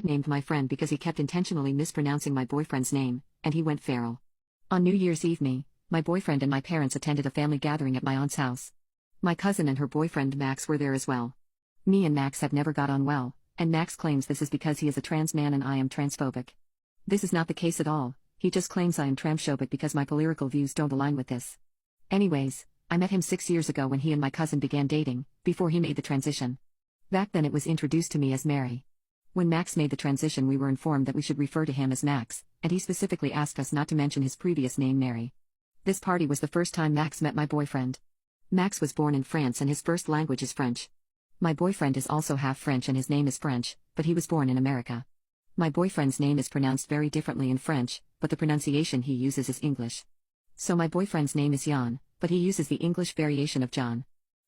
nicknamed my friend because he kept intentionally mispronouncing my boyfriend's name, and he went feral. On New Year's Eve, my boyfriend and my parents attended a family gathering at my aunt's house. My cousin and her boyfriend Max were there as well. Me and Max have never got on well, and Max claims this is because he is a trans man and I am transphobic. This is not the case at all, he just claims I am transphobic because my political views don't align with this. Anyways, I met him 6 years ago when he and my cousin began dating, before he made the transition. Back then it was introduced to me as Mary. When Max made the transition we were informed that we should refer to him as Max, and he specifically asked us not to mention his previous name Mary. This party was the first time Max met my boyfriend. Max was born in France and his first language is French. My boyfriend is also half French and his name is French, but he was born in America. My boyfriend's name is pronounced very differently in French, but the pronunciation he uses is English. So my boyfriend's name is Jan, but he uses the English variation of John.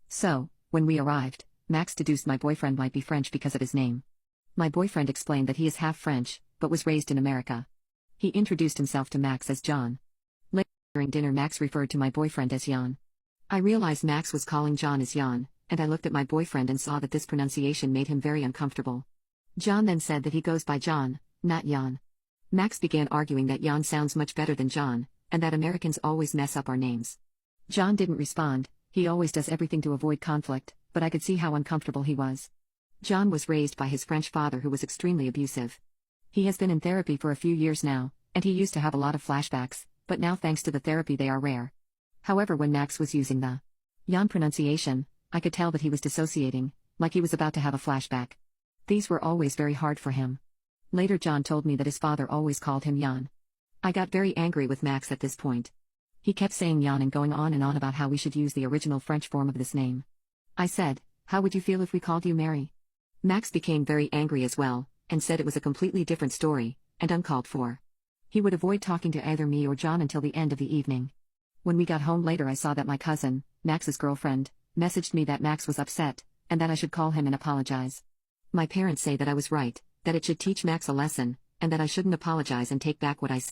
So, when we arrived, Max deduced my boyfriend might be French because of his name. My boyfriend explained that he is half French, but was raised in America. He introduced himself to Max as John. Later during dinner Max referred to my boyfriend as Jan. I realized Max was calling John as Jan, and I looked at my boyfriend and saw that this pronunciation made him very uncomfortable. John then said that he goes by John, not Jan. Max began arguing that Jan sounds much better than John, and that Americans always mess up our names. John didn't respond, he always does everything to avoid conflict, but I could see how uncomfortable he was. John was raised by his French father who was extremely abusive. He has been in therapy for a few years now, and he used to have a lot of flashbacks, but now thanks to the therapy they are rare. However, when Max was using the Jan pronunciation, I could tell that he was dissociating, like he was about to have a flashback. These were always very hard for him. Later John told me that his father always called him Jan. I got very angry with Max at this point. He kept saying Jan and going on about how we should use the original French form of this name. I said, "How would you feel if we called you Mary?" Max became very angry as well, and said it was a completely different story, and uncalled for. He would avoid talking to either me or John until the end of the evening. When we got home later I saw that my cousin, Max's girlfriend, messaged me that Max was upset, and that I should call him and apologize. My parents say that I was right, that it should teach Max a lesson, and that I shouldn't apologize and take back what I said.